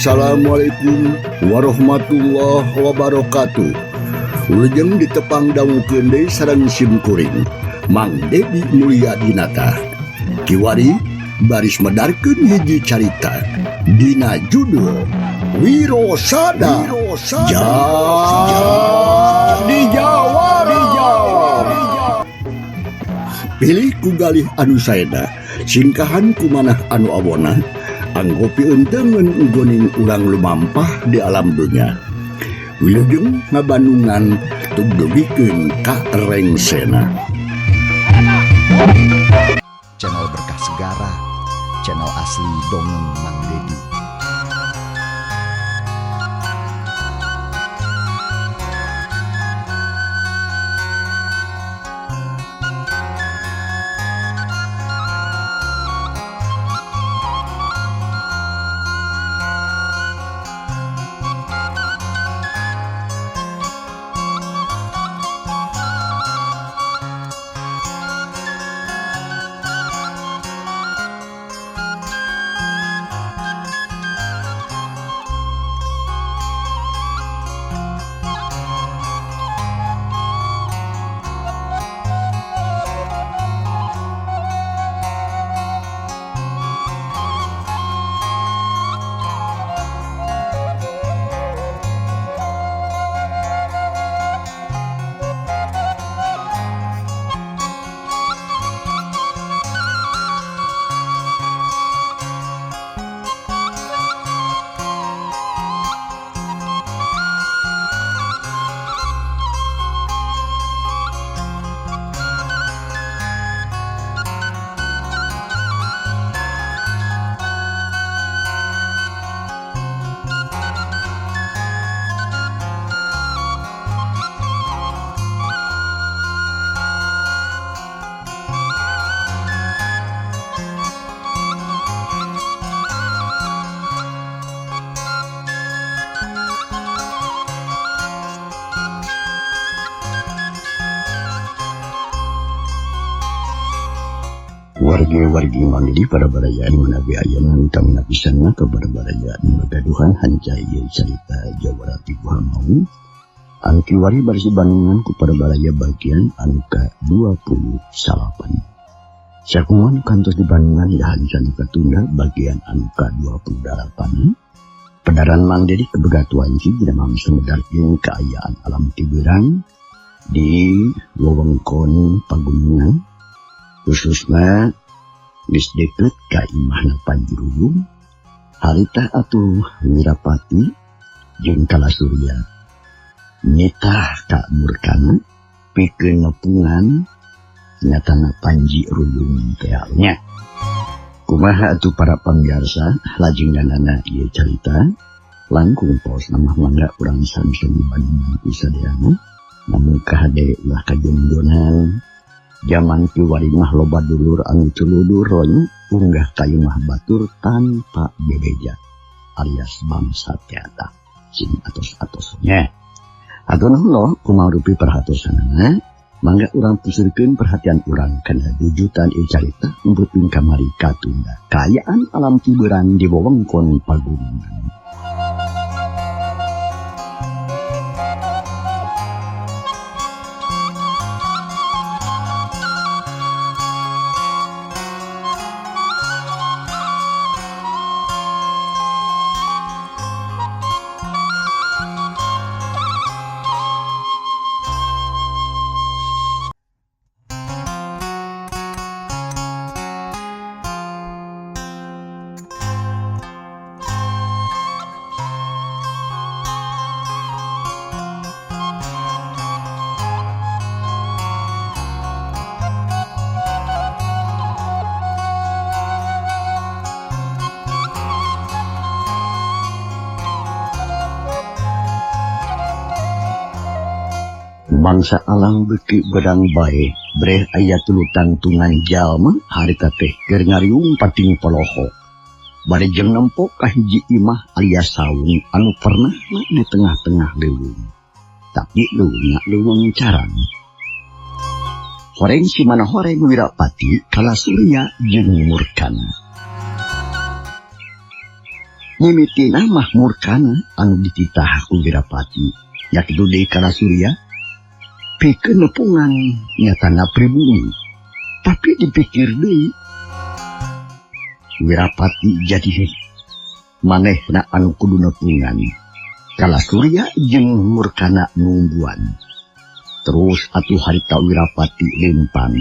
Assalamualaikum warahmatullahi wabarakatuh. Ulujeng ditepang dawukeun deui sareng simkuring Mang Dedi Mulyadinata. Kiwari baris medarkeun hiji carita dina judul Wirosada Jadi Jawara. Pilih ku galih anu saeda, singkahan ku manah anu awona, anggopi untengen ugoning ulang lumampah di alam dunia. Wilujeng ngabandungan tugdugikeun ka rengsena. Channel Berkah Segara, channel asli dongeng Mang Dedi. Wargi Mang Dedi pada barayaan menabi ayanan kang nabisanna ke barayaan bagaduhan hancaya cerita Jawara Tibu Hamau anu kiwari barisi bandungan ku pada baraya bagian anu ke-28. Sakuman kantos di bandungan dahancan katunda bagian anu ke-28. Pedaran Mang Dedi kebegatuan si dina mamsa ngedarkeun keayaan alam tibeurang di wewengkon pagunungan khususna geus deukeut ka imahna Panjuruyung, harita atuh Wirapati jeung Kalasurya nyetah ka murkana pikeun nepungan nyatana Panji Ruyung teh nya. Kumaha atuh para pamiarsa lajengna ieu carita langkung paos nama mangga urang samsung dibandingan ku sadeana namun kahade ulah kajongjonan. Zaman kiwari mah loba dulur anu culudur ronya unggah kayu mah batur tanpa bebeja alias bangsa tiada sing atos-atosnya. Adono lo kumarupi perhatosanana mangga urang pusirkeun perhatian urang kana dujutan ieu carita umpeutin kamari katunda kaayaan alam tibeurang di wewengkon pagunungan. Bangsa alang beki bedang bae breh aya tulu tantungan jalma harita teh keur ngariung pating polohok bari jeung nempok ka hiji imah alias saung anu pernah di tengah-tengah leuweung tapi leuweung carang horeng si mana horeng Wirapati Kalasurya jeung Murkana. Mimitina mah murkana anu dititah ku Wirapati yakitu deui kana Surya pikeun nepungan nyatana pribumi tapi dipikir deui Wirapati jadi manehna anu kudu nepungan kala Surya jeung murkana nungguan terus atuh harita Wirapati lempang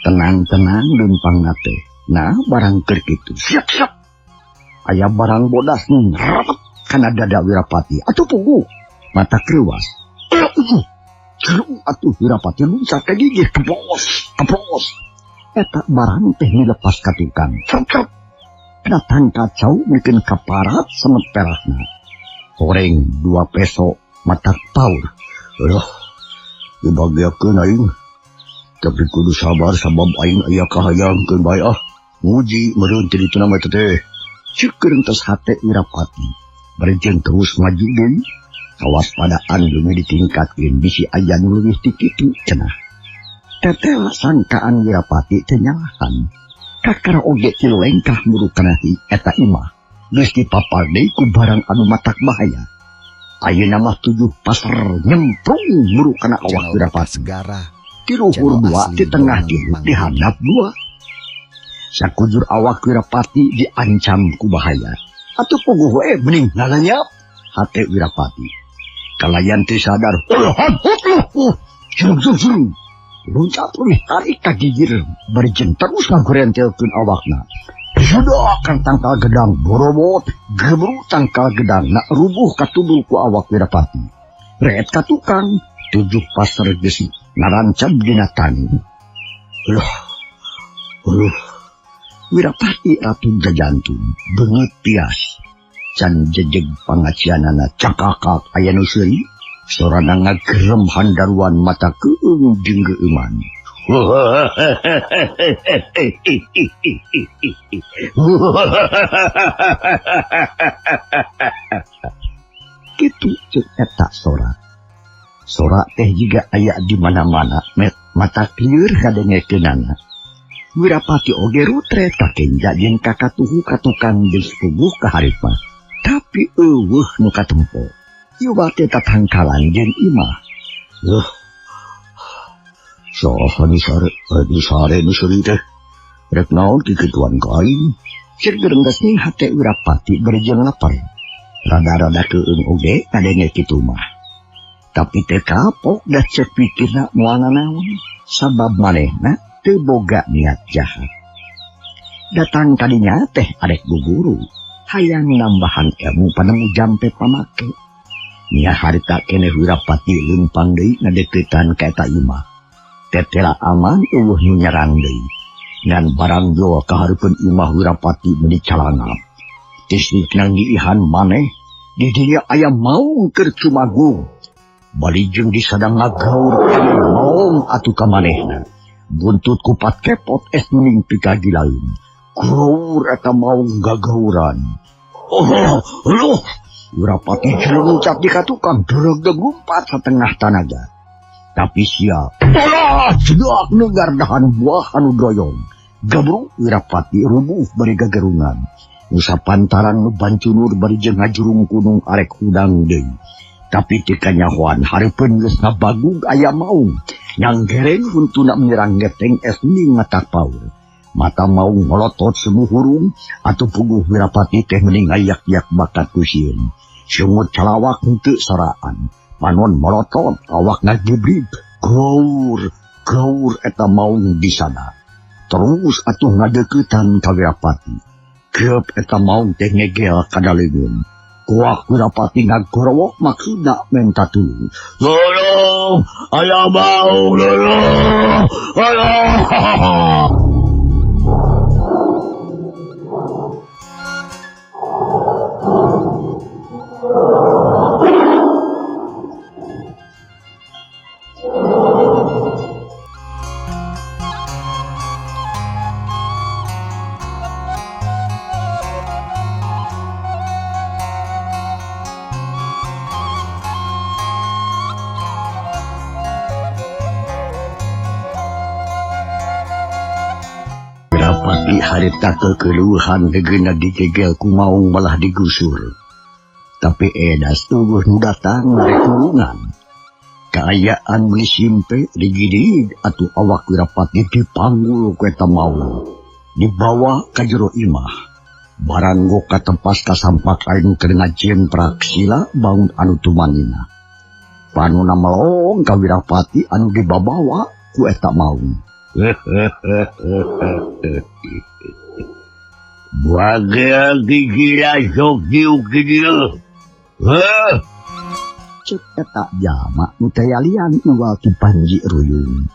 tenang-tenang lempang nate nah barang keur kitu siap-siap aya barang bodas ngerapet kana dada Wirapati atuh pugu mata kreuwas atuh Wirapati loncat ka gigih kepos eta barang teh dilepas ka tukang cercep datang kacau mikeun kaparat semet perahna goreng 2 peso mata paur aduh dibagiakeun aing tapi kudu sabar sabab aing aya kahayangkeun bae nguji meureun ti ditu nama teh ceukeun tos hate Wirapati bareng terus maju deui kawaspadaan demi ditingkatkeun bisi aya nu leuwih ti kitu cenah teteh sangkaan Wirapati teh nyalahan kakara oge ti lengkah murukanahi eta imah geus dipapar deui ku barang anu matak bahaya ayeuna mah 7 pasar nyemplung murukana awak Wirapati segara ti luhur 2 di tengah di hadap 2 sakujur awak Wirapati diancam ku bahaya atuh puguh we mending ngalanyap hate Wirapati kalayan teh sadar jung loncat leuwih tarik ka gigir barjeung terus ngagorentelkeun awakna sudah kan tangkal gedang borobot gebruk tangkal gedang nak rubuh ka tubuh ku awak Wirapati reet ka tukang 7 pasar geus narancab dina tani Wirapati ratu jajantung beungeut tias can jejeg pangacianana cakakak aya nu seuri sorana ngagerem handaruan mata keung jeung geuman kitu ceuk eta sora teh jiga aya di mana-mana mata lieur kadengekeunana Wirapati oge rutret ka kenja jeung kakatuhu ka tukang jeung sepuguh ka harita tapi eueuh nu katempo ieu teh tatangkalan jeung imah saha nu sare nu seuri teh rek naon kikituan ka aing sir geus ning hate Wirapati berjeun lapar rada-rada keung oge kadenge kitu mah tapi teh kapok da ceuk pikirna moal naon sabab manehna teu boga niat jahat datang kadinya teh arek guguru hayang nambahan ilmu panemu jampe pamake nya harita keneh Wirapati lempang deui ngadeuketan ka eta imah tetela aman eueuh nu nyerang deui ngan barang jo ka hareupeun imah Wirapati meuni calangap tisik nang diihan maneh di dieu aya maung keur cumagung bari jeung disadang ngagaur maung atuh ka manehna buntut kupat kepot es nuning pika gilain gaur eta maung gagauran Wirapati jeluncat di katukang dereg gumpat setengah tanaga tapi sia sedak negar dahan buah anu doyong gabruk Wirapati rubuh bari gagerungan usapantaran nu bancunur bari jeung ngajurung gunung arek hudang deui tapi ti kanyahoan hareupeun geus ngabagug aya maung yang gereng huntuna menyerang geteng es ning mata paur mata mau ngolotot semu hurung atuh puguh Wirapati teh mending ngayak-yak bakat kusieun sungut calawak henteu soraan panon molotot awak ngagibrig gaur eta maung disana terus atuh ngadeuketan ka Wirapati geup eta maung teh ngegel kadaleungeun kuak Wirapati ngagorowok maksudna minta tulung tolong aya maung tolong harita kekeluhan degena dikegel ku maung malah digusur. Tapi edas tubuh nu datang dari kurungan. Kaayaan meni simpe digidig atuh awak Wirapati dipanggul ku eta maung. Dibawa ka jero imah. Baranggo katempas kasampak lain kedenga jemprak sila bangun anu tumanina. Panuna melong ka Wirapati anu dibabawa ku eta maung. Bagia gigila sok diuk dia. Cek eta jama nu teh alian ngawalki Panji Ruyung.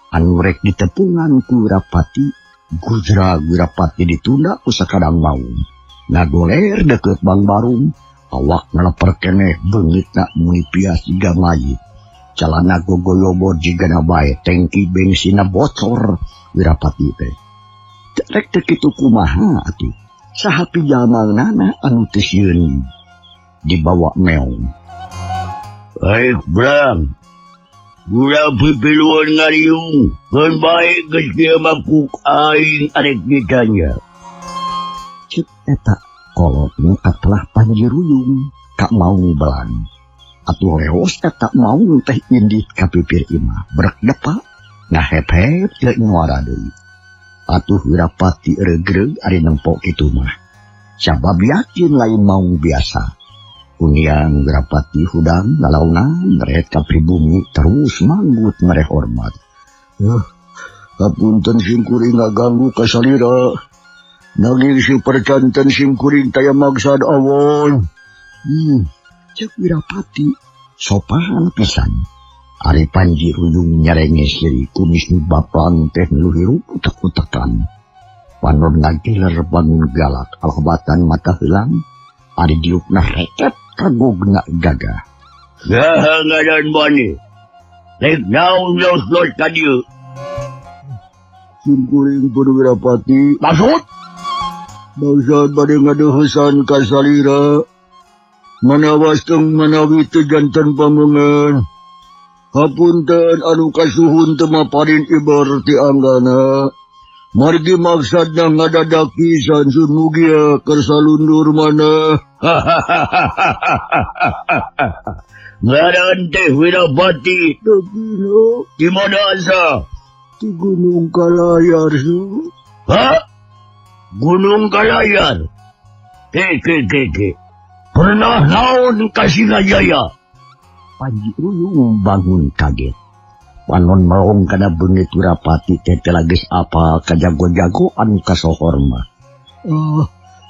Anu rek ditepungan ku Wirapati, gujra Wirapati ditunda ku sakadang maung. Ngagoler deket Bang Barung, awak ngeleper keneh beungitna muni pias jiga mayit. Calana gogoyobo jigana bae tangki bensina bocor Wirapati teh. Rek teu kitu kumaha atuh. Saha pijalmana anu teu sieun dibawa meong. Baik, Bram. Gula pipiluan ngariung. Kan baik geus kieu makuk aing arek ditanya. Cek eta kolotna katelah Panji Ruyung ka maung belan. Atuh leos eta maung teh indit ka pipir imah. Brek depa ngahep-hep teu nguara deui. Atuh Wirapati regreg ari nempok kitu mah. Sabab yakin lain maung biasa. Uniang Wirapati hudang ngalauna ngeret ka pribumi terus manggut mereh hormat. Hapunten simkuring ngaganggu ka salira. Nanging si percanten simkuring taya magsad awon. Cek Wirapati sopan pisan. Ari Panji Ruyung nyarenges jadi kumis nu bapang teh luhiru utak-utakan. Panon ngagiler bangun galak alhobatan mata hilang. Ari diupna reket kagogna gagah. Ngadan bani. Lek naon los ka dieu. Simkuring pun Wirapati. Maksud? Bausad bade ngadeuheusan ka salira. Manawas teng manawi teu janten pamungan. Hapunten anu kasuhun teu maparin ibar ti anggana. Margi maksadna ngadadak pisan sun mugia keur salundur mana. Ngaran teh Wirapati. Dagino. Di mana asa? Di Gunung Kalayar su. Ha? Gunung Kalayar? Ke. Pernah naon ka Singajaya? Panji Ruyung bangun kaget. Panon melong kana beungit Wirapati teh geus apa kajago-jagoan kasohor mah.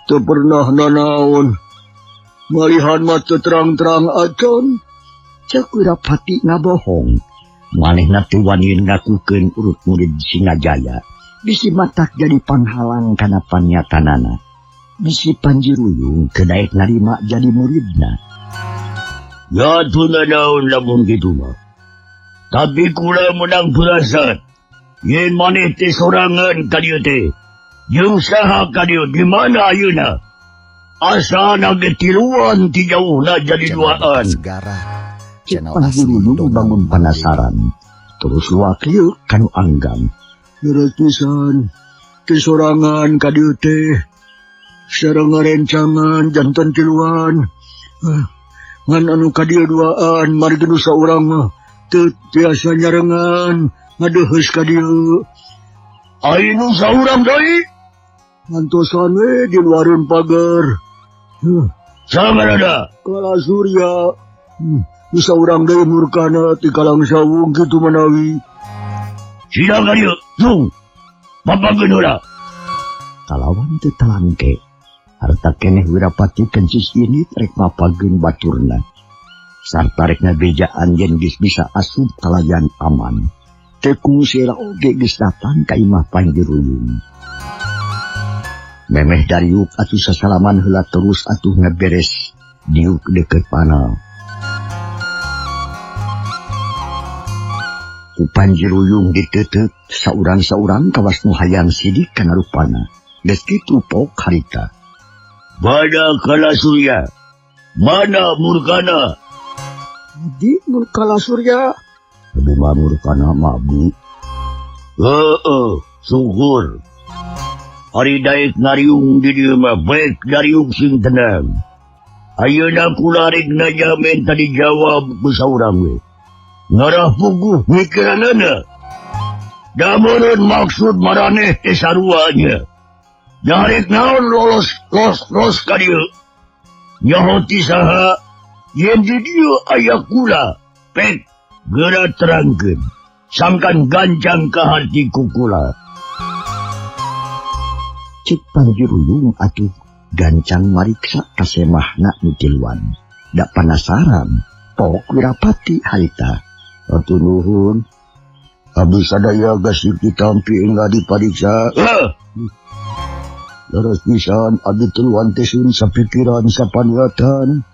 Teu pernah nanaon. Malihan mah teu terang-terang acan. Cek Wirapati ngabohong. Manehna teu wani ngakukeun urut murid Singajaya. Bisi matak jadi panghalang kana panyatanana. Bisi Panji Ruyung kedaek narima jadi muridna. Ya tu nanaon lamun kitu mah. Tapi kula menang berasat. Yen maneh teh sorangan ka dieu teh. Jeung saha ka dieu di mana ayeuna? Asana ge tiluan ti jauhna jadi duaan. Panji Ruyung bangun penasaran. Terus luaklieu kanu anggang. Beres pisan. Teh sorangan ka dieu teh. Sareng ngarencangan janten tiluan. Ngan anu ka dieu duaan margi nu saurang mah. Tiasa nyarengan ngadeuheus ka dieu. Ainu saurang deui. Ngantosan we di luareun pagar. Samanada? Kala Surya. Nu saurang deui murkana ti kalang sawung kitu manawi. Sidang ka dieu, Zung. Papageun heula. Kalawan teu talangke. Harta keneh Wirapati kencis ini rek mapageun baturna. Sarta rek ngabejaan yen geus bisa asup kalayan aman. Teu kusira oge geus datang ka imah Panji Ruyung. Memeh dariuk atuh sasalaman heula terus atuh ngaberes diuk deket panal. Ku Panji Ruyung diteuteut saurang-saurang kawas nu hayang sidik kana rupana. Geus kitu pok harita. Bada Kala Surya. Mana murkana? Di Kala Surya. Lebih mah murkana mah abdi. Syukur. Ari daik ngariung di dieu mah baik dariung sing tenang. Ayeuna kularig na jamin tadi jawab ku saurang we. Ngarah puguh mikiranana. Damureun maksud maraneh teh saruanya. Nyarik naon los ka dieu. Nyaho ti saha yen di dieu aya kula. Pek geura terangkeun. Sangkan gancang ka hati ku kula. Cik Panjiruyung atuh gancang mariksa kasemahna nu tiluan. Da penasaran, pok Wirapati harita. Atuh nuhun. Abdi sadaya gasir ditampi enggak dipariksa. Leres pisan abdi tiluan tesun sapikiran sapaniatan.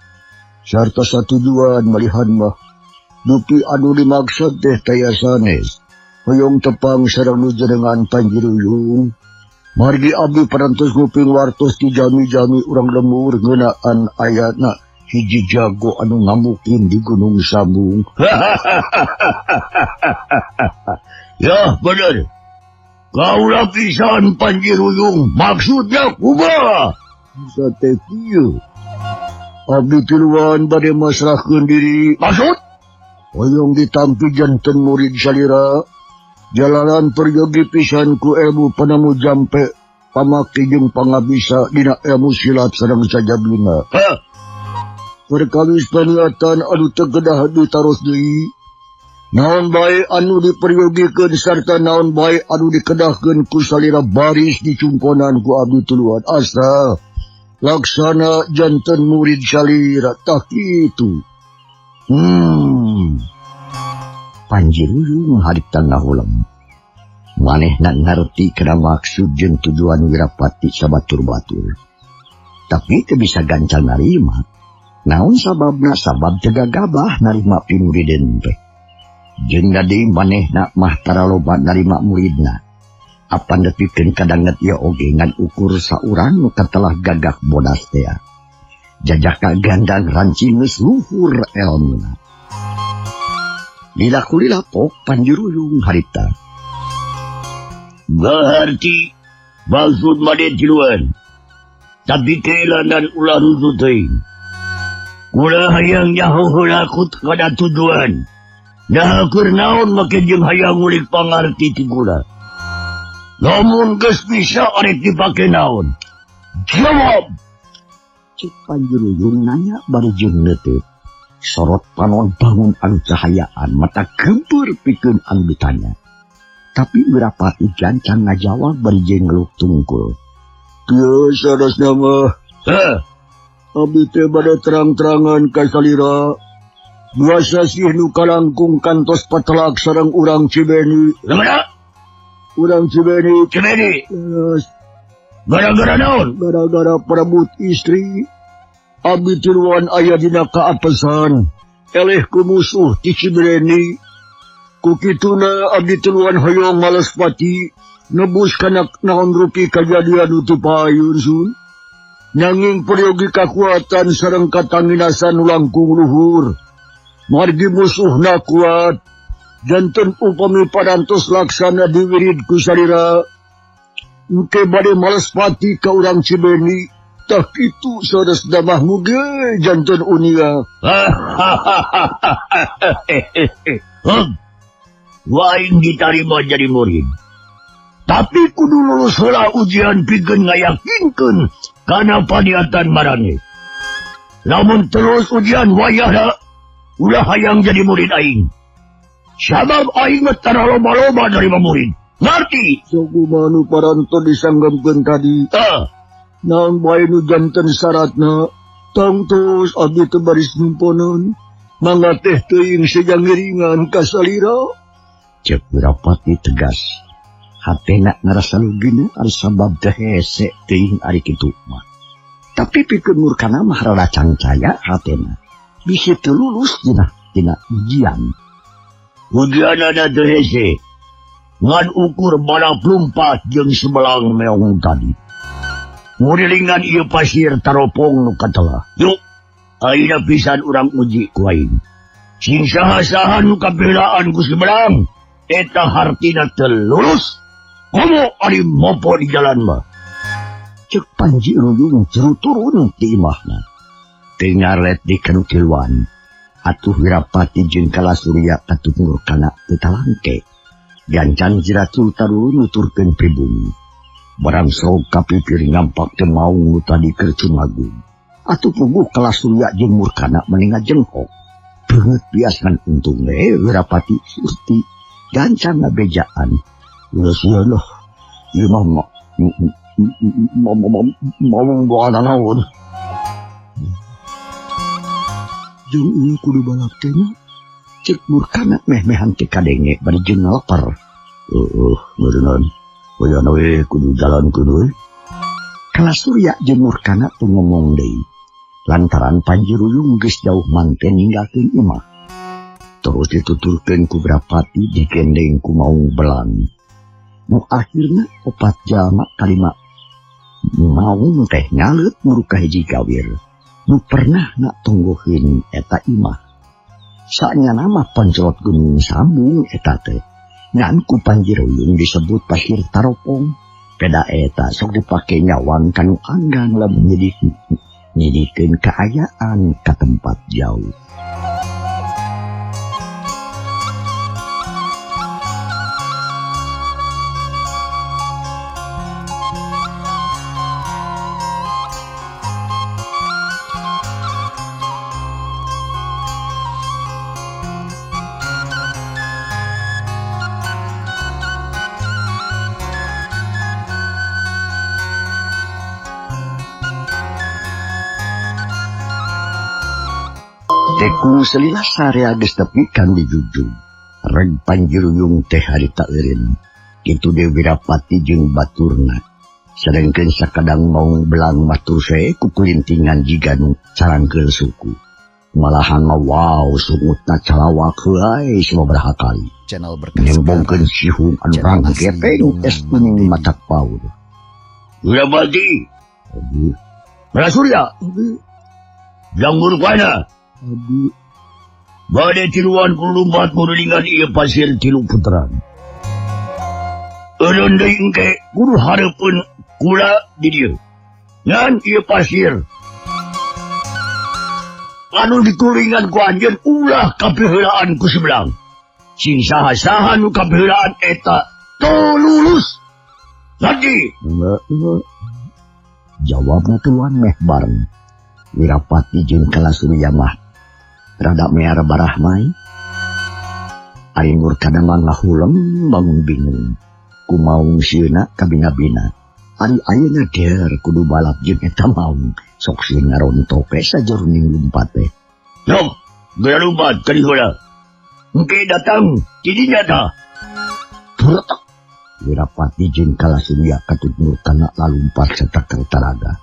Sarta satujuan malihan mah. Dupi anu dimaksud teh taya sanes. Hoyong tepang sareng nu jenengan Panjiruyung. Margi abdi parantos nguping wartos di jami-jami urang lemur ngeunaan ayatna hiji jago anu ngamukin di Gunung Sambung. Ya bener. Kaulah pisan Panjiruyung maksudnya kumaha? Bisa teh kieu. Abdi tiluan bade masrahkeun diri. Maksud? Hoyong ditampi janten murid salira. Jalanan peryogi pisan ku ilmu panamu jampe pamaki jeung pangabisa dina ilmu silat sareng sajabina. Perkawis paniatan anu teu kedah ditaros deui. Naon bae anu diperyogikeun sarta naon bae anu dikedahkeun ku salira baris dicumponan ku abdi tuluan. Asa laksana janten murid salira tah kitu. Panjiruyung harita ngahulang. Manehna ngarti kana maksud jeung tujuan Wirapati sabatur-batur. Tapi teu bisa gancang narima. Naon sababna? Sabab teu gagabah narima pinuriden teh. Jeung gade manehna mah tara loba narima muridna. Apan nepikeun kadanget ieu oge ngan ukur saurang nu katelah gagah bodas teh. Jajaka gandang rancing geus luhur elmuna. Lila-kulila pok Panjiruyung harita. Berarti maksud made tiluan. Tapi keilanan ulah rusuh teuing. Kula hayang nyaho heula kada tujuan. Nah keur naon make jeung hayang ngulik pangarti ti kula. Lamun geus bisa arek dipake naon? Jawab. Cik Panjiruyung nanya bari jeung neuteut. Sorot panon bangun anu cahayaan mata gempur pikeun anu ditanya. Tapi Wirapati gancang ngajawab bari jeung ngeluh tungkul. Kieu sadosna mah. Abdi teh bade terang-terangan ka salira. Biasa sih nu kalangkung kantos patelak sareng urang Cibeni. Lemana? Urang Cibeni. Yes. Gara-gara naon? Gara-gara perebut istri. Abdi tiluan aya dina kaapesan. Eleh ku musuh ti Cibeni. Kukituna abdi tiluan hoyong Malespati. Nebus kana naon rupi kajadian utu payun sun. Nanging peryogi kakuatan sareng katanginasan langkung luhur. Margi musuhna kuat. Janten upami parantos laksana diwirid ku salira. Engke bade Malespati ka urang Cibeni. Tak itu saudara damah muge jantan unia. Waing ditarima jadi murid. Tapi kudu lulus heula ujian pikeun ngayakinkeun kana paniatan marane. Lamun terus ujian wayahna ulah hayang jadi murid aing. Sabab aing mah tara loba-loba dari murid. Ngerti? Sakumaha nu paranto disanggempkeun tadi. Naon bae nu janten syaratna tangtos abdi teu baris numponan mangga teh teuing sejangiringan ka salira. Cek Wirapati tegas. Hatena ngarasa lugina ari sabab teh hese teuing ari kitu mah. Tapi pikeun murkana mah rada cangcaya hatena. Bisi teu lulus dina ujian. Ujianana teu hese. Ngan ukur bala plumpat jeung sebelang meong tadi. Ngurilingan ieu pasir taropong nu katelah. Yuk, ayeuna pisan urang uji ku aing. Sing saha-saha nu kabelaan ku seberang, eta hartina teu lulus. Komo ari mopo di jalan mah. cek Panji Ruyung jero turun ti imahna. Teu ngaret di kanutilwan. Atuh Wirapati jeung Kalasurya katutur kana teu talangke. Gancan Jiratul Tarulun nuturkeun pribumi. Barang sok kapipir ngampak teu maung nu tadi keur cumagung. Atuh puguh Kalasurya jeung Murkana meninga jengkok. Beungeut biaskan untung Wirapati surti. Gancan ngabejaan. Geus ieu loh. Ieu mah mau buana naon. Jeung ieu kudu balap teh nya. Cek Murkana meh-mehan teh kadenge bari jeung lapar. Ngeureun. Oyana we kudu jalan kudu. Kalasurya jeung Murkana teu ngomong deui. Lantaran Panji Ruyung geus jauh manten ninggalkeun imah. Terus dituturkeun ku Wirapati dikendeng ku maung belang. Nu akhirna 4 jalma kalima maung teh nyaleut muruka hiji gawir. Nu pernah nak tungguhin eta imah. Saanyana mah Pancolot Gunung Sambung eta teh. Ngan ku Panji Ruyung disebut Pasir Taropong. Peda eta sok dipake nyawang kanu anggang lamun nyidikeun kaayaan ka tempat jauh. Teku selila sarea geus tepi kan dijujung. Reg Panji Ruyung teh harita eureun. Kitu deui Wirapati jeung baturna. Sadengkeun sakadang maung belang matur sae ku kulintingan jiga nu carangkeul suku. Malahan wow sungutna calawak heulai sababaraha kali. Channel Berkah Nembongkeun sihung anu rangkep gepeng es kuning matak paur. Wirapati. Kalasurya. Janggur kuana. Abi bade tiluan kulumpat murulingan ieu pasir tilu putaran. Eureun deui engke kudu hareupeun kula di dieu. Ngan ieu pasir anu dikulingan ku anjeun ulah kapiheulaan ku sebelang. Sing saha-saha nu kapiheulaan eta teu lulus. Lagi. Jawabna tuan meh bareng. Wirapati jeung Kalasurya mah rada mear barahmai. Ari Murkana mah ngahulem bangun bingung. Kumaung sieuna kabina-bina. Ari ayeuna der kudu balap jeung eta maung. Sok sieun ngarontok we sajroning lumpat teh. Nok, geura lumpat ka diheula. Engke datang ti dinya tah. Puretak. Wirapati jeung Kalasurya katut Murkana lalumpat sarta taraga.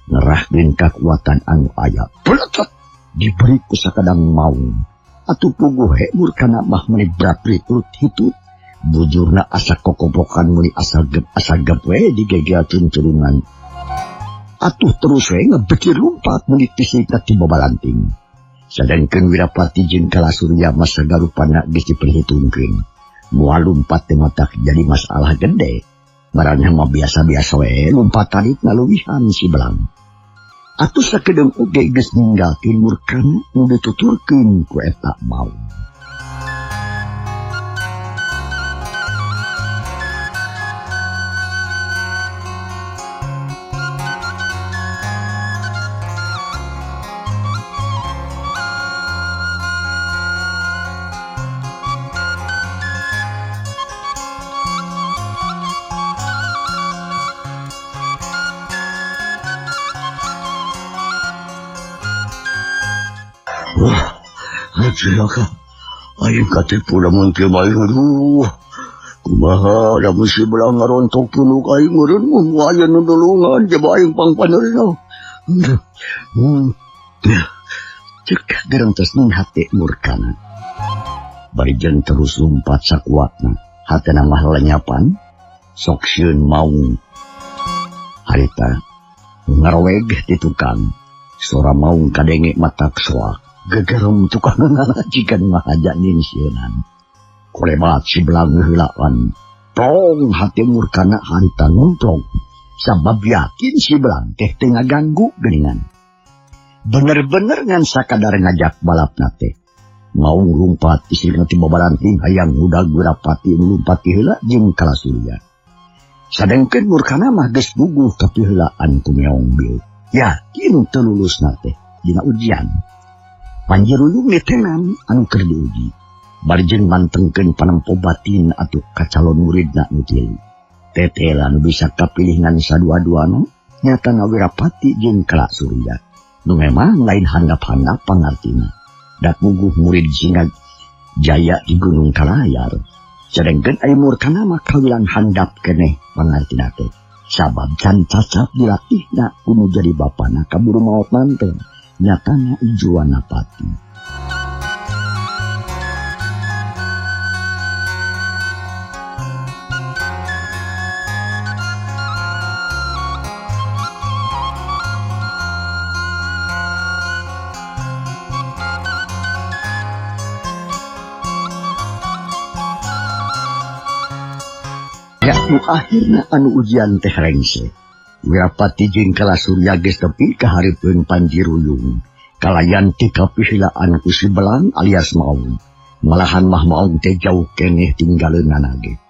Ngerahkeun kakuatan anu aya. Puretak. Diberi ku sakadang maung. Atuh puguh Murkana mah meuni brapri turut hitut. Bujurna asa kokopokan meuni asagep we digegeakeun turungan. Atuh terus we ngebekir lumpat meuni tisina ti babalanting. Sadengkeun Wirapati jeung Kalasurya mah sagarupana geus diperhitungkeun. Moal lumpat teh matak jadi masalah gede. Maraneh mah biasa-biasa we lumpat tarik ngaluwihan si belang. Atuh sakedeung oge geus ninggalkeun Murkana nu dituturkeun ku eta maung. Wah, cilaka. Aing katipu lamun kieu mah aduh. Kumaha da mesti belang ngarontok tuluk aing meureun mun aya nu nulungan coba aing pangpaneurna. Cek gereng tos ning hate Murkana. Bari jeung terus lumpat sakuatna. Hatena mah lenyapan. Sok sieun maung. Harita ngaroweg di tukang. Sora maung kadenge matak soak. Gegerem tukang ngalajikan mahajanin sienan. Kolebat si belang heulaan. Tong hati Murkana harita ngemplong. Sabab yakin si Belang teh tengah ganggu geningan. Bener-bener ngan sakadar ngajak balap nate. Mau ngulumpat istri nanti babaranting hayang udah Wirapati ngulumpati heula jeung Kalasurya. Sadengkeun Murkana mah geus guguh kapiheulaan ku meong bil. Yakin teu lulus nate dina ujian. Panjiruyung nitenan anu keur diuji. Bari jeung mantengkeun panempo batin atuh ka calon muridna nu tilu. Tetela nu bisa kapilih ngan sadua-duana nyatana Wirapati jeung Kalasurya. Nu memang lain handap-handap pangartina. Dat muguh murid Singa Jaya di Gunung Kalayar. Sedengkeun aya Murkana mah kawilang handap keneh pangartina teh. Sabab can cacap dilatihna kudu jadi bapana kaburu maot manteng. Nyatana ijuana pati. Ya, nu akhirna anu ujian teh rengse. Wirapati jeung Kalasurya geus tepi ka hareupeun Panjiruyung. Kalayan ti kapiheulaan ku si Belang alias Maung. Malahan mah Maung teh jauh keneh tinggaleunana ge.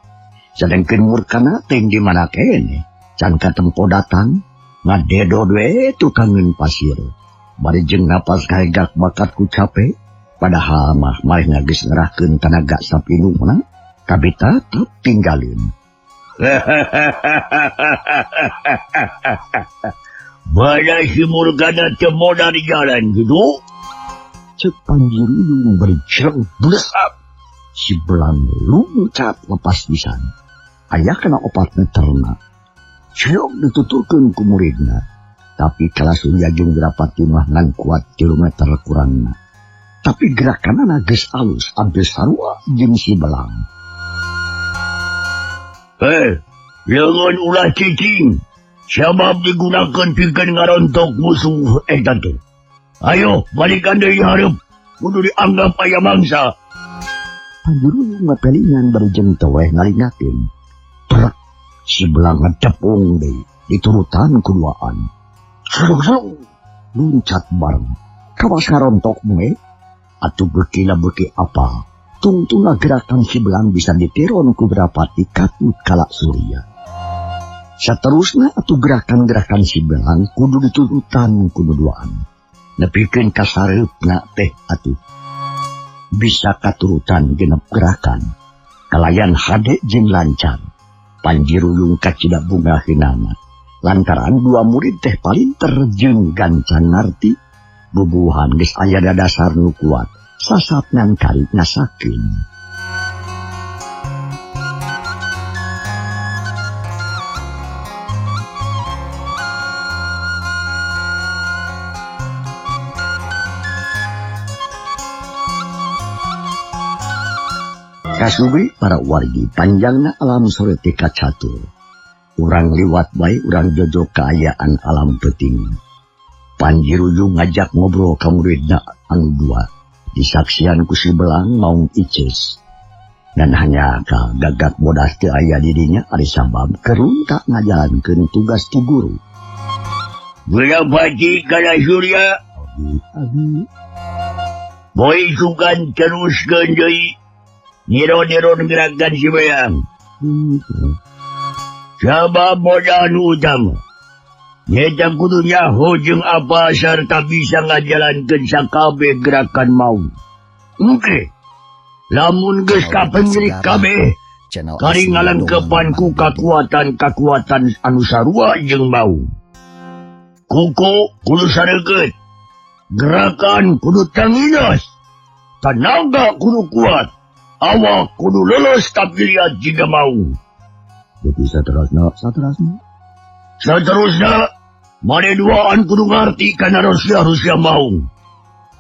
Sadengkeun Murkana teh di mana keneh. Can katempo datang ngadedod we tukangeun pasir. Bari jeung napas kahegak bakat ku capek. Padahal mah marehna geus ngerahkeun tanaga sapinungna. Kabita tetep tinggaleun. Bada si Murkana temo dari jalan gitu. Cek Panjiruyung beri cereng bulesap. Si Belang luncat lepas pisan. Aya kena opat meterna. Ciok dituturkeun ku muridna. Tapi Kalasurya jeung Wirapati mah ngan kuat kilometer kurangna. Tapi gerakanana geus alus hampir sarua jeung si Belang. Jangan ulah cicing. Sabab digunakan pikeun ngarontok musuh eta teh. Ayo, balikan deui hareup. Kudu dianggap aya mangsa. Panjiruyung ngapelingan bari jeung teweh ngalingakeun. Trek, si Belang ngecepung deui diturutan kuduaan. Serung-serung, luncat bareng. Kawas ngarontok mue, atuh beuki beuki apa. Tungtuna gerakan si Belang bisa ditiron ku Wirapati katut Kalasurya. Saterusna atuh gerakan-gerakan si Belang kudu ditututan kududuaan. Nepikeun ka sareupna teh atuh. Bisa katurutan genep gerakan. Kalayan hade jeung lancar. Panjiruyung kacida bunga hinana. Lantaran dua murid teh palinter jeung gancan ngarti. Bubuhan geus aya dadasar nu kuat. Sasatnan kari ngasakeun. Kasubi para wargi panjangna alam sore teh kacatur. Urang liwat bae urang jojo kaayaan alam peuting. Panjiruyung ngajak ngobrol ka muridna anu dua. Disaksian ku si Belang Maung Ices. Dan hanya ka gagak bodas teu aya didinya ari sabab keun tak ngajalankeun tugas ti guru. Wirapati Kalasurya. Abi. Boy sugan teruskeun deui. Niro-niron gerakan si Belang. Sabab modal nu utama. Nyata kudu nyaho jeung apa serta bisa ngajalankeun sakabeh gerakan Maung. Engke, lamun geus kapemilik kabeh, kari ngalengkepan ku kakuatan-kakuatan anu sarua jeung Maung. Kuku kudu sareget, gerakan kudu tanginos, tenaga kudu kuat, awak kudu lulus tapi lihat jika Maung. Jadi saterusna. Saterusna, mane duaan kudu ngarti kana Rusia Maung.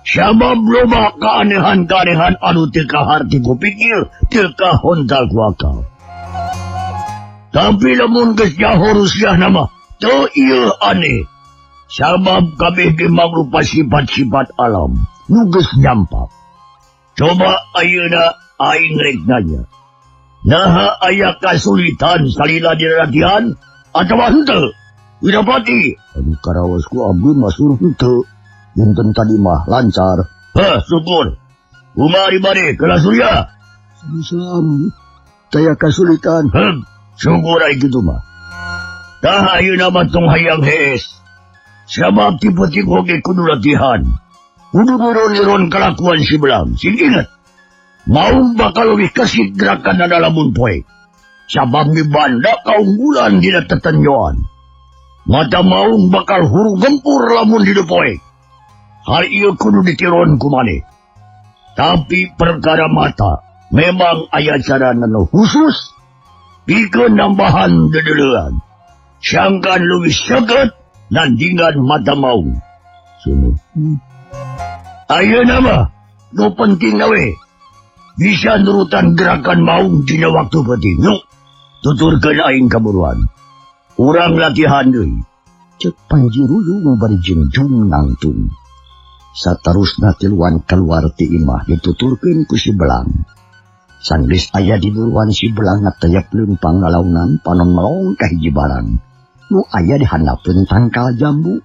Sabab loba keanehan-keanehan anu teu kaharti ku pikir, teu kahontal ku akal. Tapi lamun geus nyaho Rusia nama, teu ieu aneh. Sabab kabeh ge mangrupa sifat-sifat alam, nu geus nyampak. Coba ayeuna aing rek nanya. Naha aya kasulitan salila di latihan, Atau henteu? Wirapati. Anu karawasku abdi masur henteu. Dinten tadi mah lancar. Syukur. Umari bari kala surya. Islam. Taya kasulitan. Syukur ay gitu mah. Tah ayo naman tong hayang hees. Sabab tipe-tipe hoge kudu latihan. Kudu niron kelakuan si Belang. Sige ingat. Maung bakal lebih kasih gerakan na dalamun poe. Sabab mi banda kaunggulan di tatanyoan. Mata maung bakal huru gempur lamun di poe. Hal iya kudu ditiron kumane. Tapi perkara mata memang aya cara nano khusus. Pikeun nambahan dedelean. Sangkan lebih seget nandingan mata maung. Sini. Ayo nama, no penting nawe. Bisa nurutan gerakan maung dina waktu penting. Yuk, tuturkan aing kaburuan. Urang latihan deui. Cek Panjiruyung bari jengjung nangtung. Saterusna tiluan keluar ti imah dituturkeun ku si Belang. Sanggeus aya di buruan si Belang ngatayapleun pangalaunan panon melong ka hiji barang. Nu aya di handapeun tangkal jambu.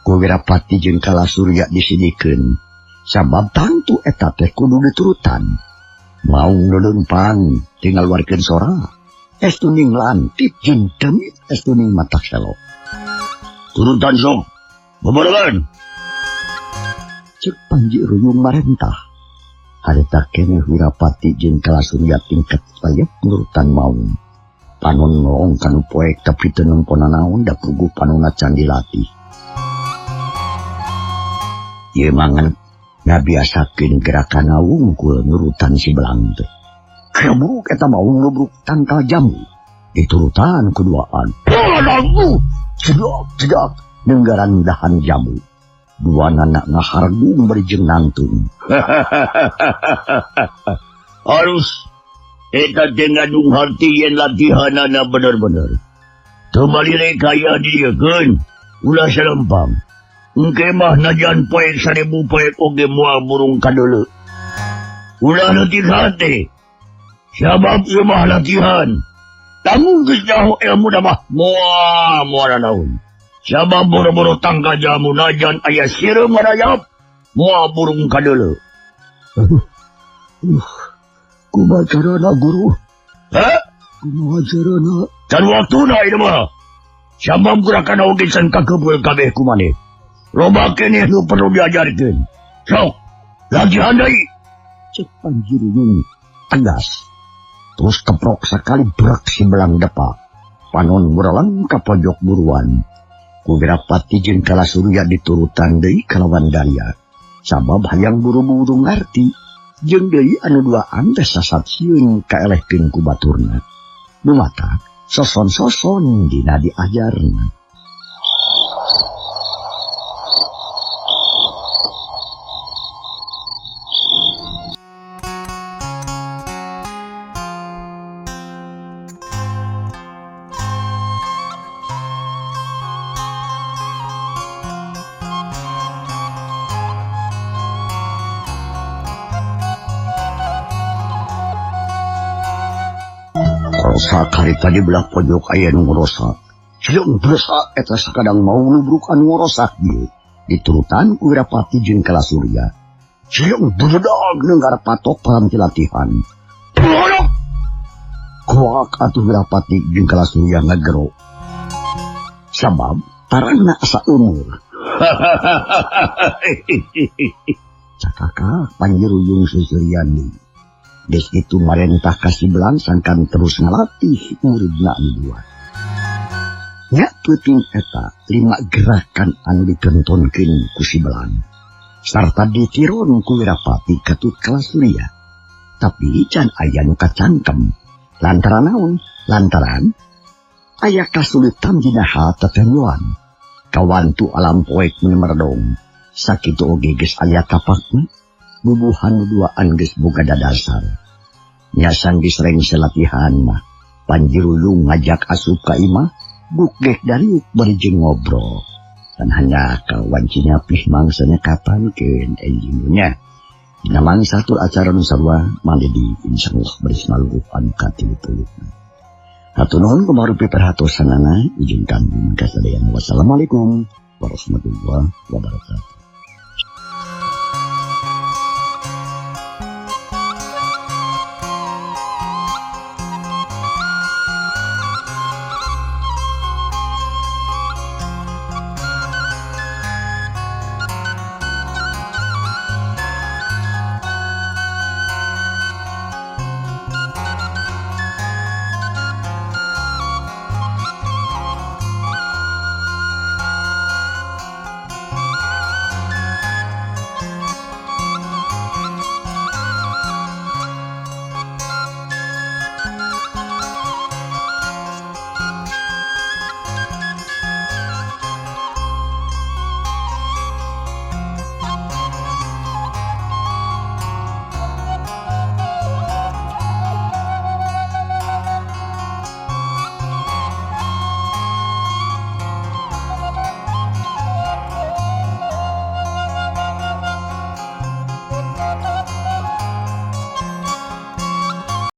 Ku Wirapati jeung Kala Surya disidikeun. Sabab tangtu eta teh kudu diturutan. Maung leuleumpan tinggal warkeun sora. Estuning lantip jeung demit estuning mata selok. Turutan sok, bebarengan. Cek Panjiruyung marentah. Harita keneh Wirapati jeung Kala Surya tingkat payep nurutan maung. Panon melong kanu poek tapi teu nempona naon da puguh panonna can dilatih. Ieu mangan ngabiasakeun gerakan wungkul nurutan si Belang teh. Kaburuk eta maung nubruk tangkal jambu. Diturutan keduaan. Cedak nenggaran dahan jambu. Dua anak ngahargung berjeng nangtung. Harus eta dengan harti yang latihanana bener-bener. Temalire kaya diekeun ulah salempang. Engke mah najan poek 1000 poek oge moal burung kadeuleu. Ulah latihan teh. Sabab ieu mah latihan. Tamun geus nyaho ilmu da mah moal naon. Sabab boro-boro tangka jamu najan aya sireum marayap moal burung kadeuleu. Kumaha carana guru? Kumaha carana? Can waktuna ieu mah. Sabab gerakan oge can kakebeul kabeh kumane. Loba keneh nu perlu diajarkeun. Sok, latihan deui. Cek Panjiruyung tegas. Terus keprok sekali berak si Belang depak. Panon mureleng ka pojok buruan. Ku Wirapati jeung Kala Surya diturutan deui kalawan daya. Sabab hayang buru-buru ngarti. Jeung deui anu duaan teh sasat sieun kaelehkeun ku baturna. Dumata soson-soson dina diajarna. Sakarita di belah pojok aya nu ngorosak. Jeung besak eta sakadang mau nubruk anu ngorosak ieu. Diturutan ku Wirapati jeung Kala Surya. Jeung budak neunggara patok paranti latihan. Budak! Kuak atuh Wirapati jeung Kala Surya ngagero. Sabab tarangna asa umur. Cakaka Panjiruyung Susuriani. Des itu marentah kasih Belang sangkan terus ngalatih muridna anu dua. Nya peuting eta 5 gerakan anu ditontonkeun ku si Belang. Sarta ditiron ku Wirapati katut Kala Surya. Tapi can aya nu kacangkem. Lantaran naon? Lantaran aya kasulitan dina hal tetenyoan. Kawantu alam poek merdong. Sakitu oge geus aya tapakna. Bubuhan duaan geus boga dadasar. Nyasang geus rengse latihan mah. Panjiruyung ngajak asup ka imah, bukgek dariuk berjeng ngobrol. Dan hanya kawan cinyapih mangsanya kapankeun enjingnya. Dina mangsa tur acara nu sarua mangde di insyaallah beris maluruh anu katilu-tuluna. Hatur nuhun kumarupi perhatosanana, izin kami kasadayan. Wassalamualaikum warahmatullahi wabarakatuh.